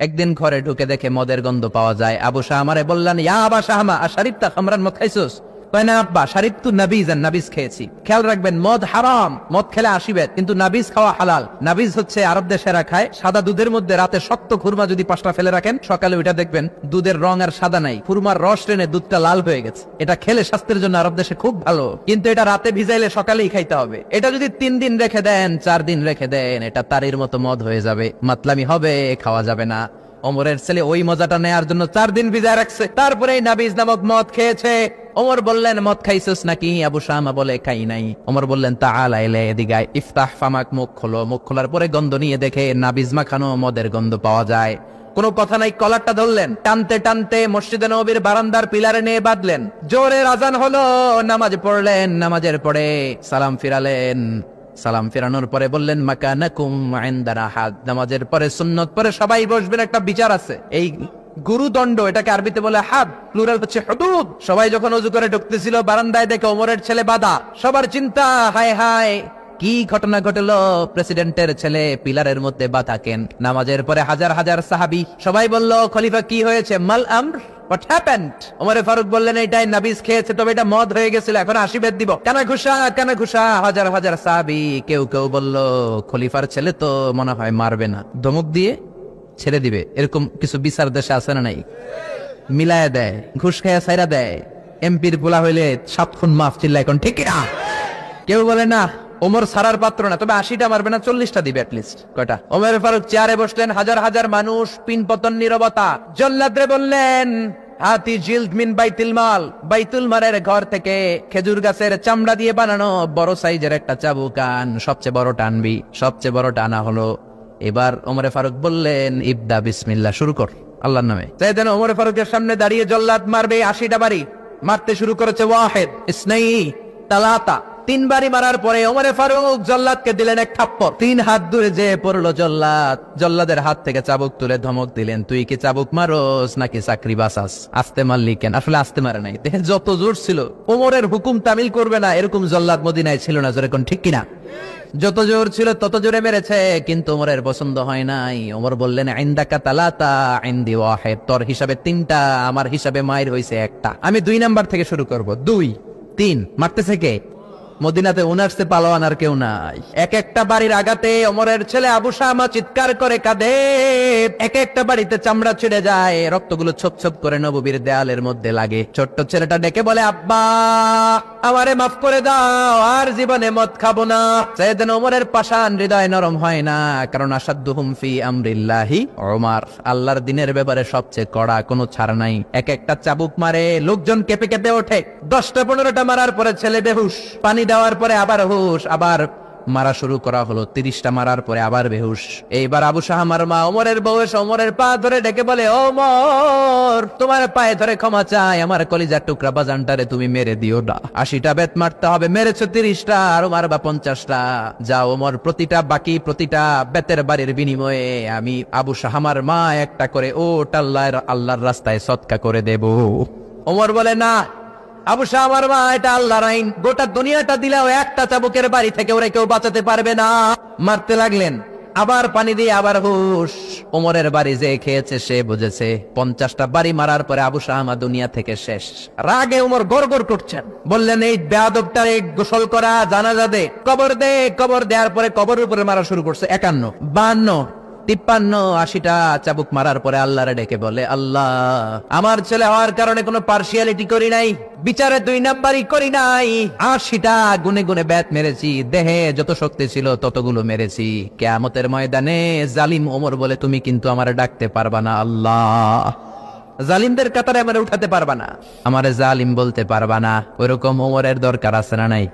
একদিন ঘরে ঢুকে দেখে মদের গন্ধ পাওয়া যায়। আবু শাহমারে বললেন, ইয়া আবা শাহমা আশারিবতা খামরান মদ খাইছস? কয় না আব্বা, শারিবতু নাবিজান, নাবিজ খেয়েছি। খেয়াল রাখবেন, মদ হারাম, মদ খেলে আসিবে, কিন্তু নাবিজ খাওয়া হালাল। নাবিজ হচ্ছে আরব দেশেরা খায়, সাদা দুধের মধ্যে রাতে শক্ত খুরমা যদি 5টা ফেলে রাখেন, সকালে ওইটা দেখবেন দুধের রং আর সাদা নাই, খুরমার রস টেনে দুধটা লাল হয়ে গেছে। এটা খেলে স্বাস্থ্যের জন্য আরব দেশে খুব ভালো, কিন্তু এটা রাতে ভিজাইলে সকালেই খাইতে হবে। এটা যদি 3 দিন রেখে দেন, 4 দিন রেখে দেন, এটা তারির মতো মদ হয়ে যাবে, মাতলামি হবে, খাওয়া যাবে না। ওমরের ছেলে ওই মজাটা নেয়ার জন্য 4 দিন ভিজায় রাখছে, তারপরে নাবিজ নামক মদ খেয়েছে। ওমর বললেন, মদ খাইছস নাকি? আবু শামা বলে, খাই নাই। ওমর বললেন, তাআলা ইলা, এদিকে আয়, ইফতাহ ফামাক, মুখ খোলো। মুখ খোলার পরে গন্ধ নিয়ে দেখে নাবিজ মাখানো মদের গন্ধ পাওয়া যায়। কোনো কথা নাই, কলারটা ধরলেন, টানতে টানতে মসজিদে নববীর বারান্দার পিলারে নিয়ে বাঁধলেন। জোরে আযান হলো, নামাজ পড়লেন, নামাজের পরে সালাম ফিরালেন। সালাম ফেরানোর পরে বললেন, মাকানাকুম ইনদানা হাদ। নামাজের পরে সুন্নত পরে সবাই বসবেন, একটা বিচার আছে। এই গুরুদণ্ড, এটাকে আরবিতে বলে হাদ, প্লুরাল হচ্ছে হুদুদ। সবাই যখন ওযু করে ঢুকতেছিল, বারান্দায় দেখে ওমরের ছেলে বাধা। সবার চিন্তা, হায় হায় কি ঘটনা ঘটলো, প্রেসিডেন্টের ছেলে পিলারের মধ্যে বাধা কেন? নামাজের পরে হাজার হাজার সাহাবী সবাই বলল, খলিফা কি হয়েছে? মাল আমর, হোয়াট হ্যাপেন্ড? ওমরে ফারুক বললেন, এটাই নাবিজ খেয়েছে, তবে এটা মদ হয়ে গেছিল, এখন আশীর্বাদ দিব। কানা ঘুষা, কানা ঘুষা। হাজার হাজার সাহাবী, কেউ কেউ বলল, খলিফার ছেলে তো মনে হয় মারবে না, ধমক দিয়ে ছেড়ে দিবে। এরকম কিছু বিচার দেশে আছে না নাই? মিলায় দেয়, ঘুষ খাইয়া ছাইরা দেয়। এমপির পোলা হইলে 7 খুন মাফ, চিল্লা এখন ঠিক না। কেউ বলে না, ওমর সারার পাত্র না, তবে 80টা মারবে না, 40টা দিবে অ্যাটলিস্ট। কয়টা? ওমর ফারুক চেয়ারে বসলেন, হাজার হাজার মানুষ, পিনপতন নীরবতা। জল্লাদরে বললেন, হাতি জিলদ মিন বাইতুল মাল, বাইতুল মালের ঘর থেকে খেজুর গাছের চামড়া দিয়ে বানানো বড় সাইজের একটা চাবুক আন, সবচেয়ে বড় টানবি। সবচেয়ে বড় টানা হলো। এবার ওমরে ফারুক বললেন, ইবদা বিসমিল্লাহ, শুরু কর আল্লাহর নামে। তাই যেন ওমরে ফারুকের সামনে দাঁড়িয়ে জল্লাদ মারবে 80টা বাড়ি, মারতে শুরু করেছে। ওয়াহিদ, ইসনাই, তালাতা, 3 বাড়ি মারার পরে ওমরে ফারুক জল্লাদকে দিলেন এক থাপ্পড়। 3 হাত দূরে যে পড়লো জল্লাদ। জল্লাদের হাত থেকে চাবুক তুলে ধমক দিলেন, তুই কি চাবুক মারোস নাকি চাকরি বাঁচাস? আস্তে মারলি কেন? আসলে আস্তে মারে নাই, দেহে যত জোর ছিল, ওমরের হুকুম তামিল করবে না এরকম জল্লাদ মদিনায় ছিল না। জোরে কোন ঠিক কিনা? যত জোর ছিল তত জোরে মেরেছে, কিন্তু ওমরের পছন্দ হয় নাই। ওমর বললেন, ইনদাকা তালাতা ইনদি ওয়াহিদ, তোর হিসাবে 3টা, আমার হিসাবে মায়ের হইছে 1টা। আমি 2 নাম্বার থেকে শুরু করব। 2, 3। মারতেছে কে? মদিনাতে উনারসে পালোয়ান আর কেউ নাই। এক একটা বাড়ির আগাতে ওমরের ছেলে আবু শামা চিৎকার করে কাঁদে। এক একটা বাড়িতে চামড়া ছিঁড়ে যায়, রক্তগুলো ছোপ ছোপ করে নববীর দেয়ালের মধ্যে লাগে। ছোট্ট ছেলেটা ডেকে বলে, আব্বা আমারে মাফ করে দাও, আর জীবনে মদ খাবো না। সাইয়েদনা ওমরের পাষাণ হৃদয় নরম হয় না, কারণ আসাদ্দুহুম ফি আমরিল্লাহি ওমর, আল্লাহর দিনের ব্যাপারে সবচেয়ে কড়া, কোনো ছাড় নাই। এক একটা চাবুক মারে, লোকজন কেঁপে কেঁপে ওঠে। 10টা 15টা মারার পরে ছেলে বেহুশ, পানি দেওয়ার পরে আবার হুশ, আবার মারা শুরু করা হলো। 30টা মারার পরে আবার বেহুশ। এইবার আবু শাহমার মা ওমরের বউ এসে ওমরের পা ধরে ডেকে বলে, ওমর তোমার পায়ে ধরে ক্ষমা চাই, আমার কলিজার টুকরা বাজানটারে তুমি মেরে দিও না। 80টা বেত মারতে হবে, মেরেছো 30টা, আরো মারবা 50টা। যাও ওমর, প্রতিটা বেতের বাড়ির বিনিময়ে আমি আবু শাহমার মা একটা করে ওট আল্লাহর রাস্তায় সদকা করে দেব। ওমর বলে, না আবু শাহমার মা, এটা আল্লাহর আইন, গোটা দুনিয়াটা দিলেও একটা চাবুকের বাড়ি থেকে ওরা কেউ বাঁচাতে পারবে না। মারতে লাগলেন, আবার পানি দিয়ে আবার হুশ। ওমরের বাড়ি যে খেয়েছে সে বুঝেছে। 50টা বাড়ি মারার পরে আবু শাহমা দুনিয়া থেকে শেষ। রাগে ওমর গড়গড় করছেন, বললেন, এই বেয়াদবটারে গোসল করা, জানাজা দে, কবর দে। কবর দেওয়ার পরে কবরের উপরে মারা শুরু করছে। 51, 52, 53, 80টা চাবুক মারার পরে আল্লাহরে ডেকে বলে, আল্লাহ আমার ছেলে হওয়ার কারণে কোনো পার্সিয়ালিটি করি নাই, বিচারে 2 নাম্বারই করি নাই। 80টা গুনে গুনে ব্যাত মেরেছি, দেহে যত শক্তি ছিল ততগুলো মেরেছি। কিয়ামতের ময়দানে জালিম ওমর বলে, তুমি কিন্তু আমারে ডাকতে পারবা না আল্লাহ, জালিমদের কাতারে আমারে উঠাতে পারবা না, আমারে জালিম বলতে পারবা না। ওইরকম ওমরের দরকার আছে না নাই?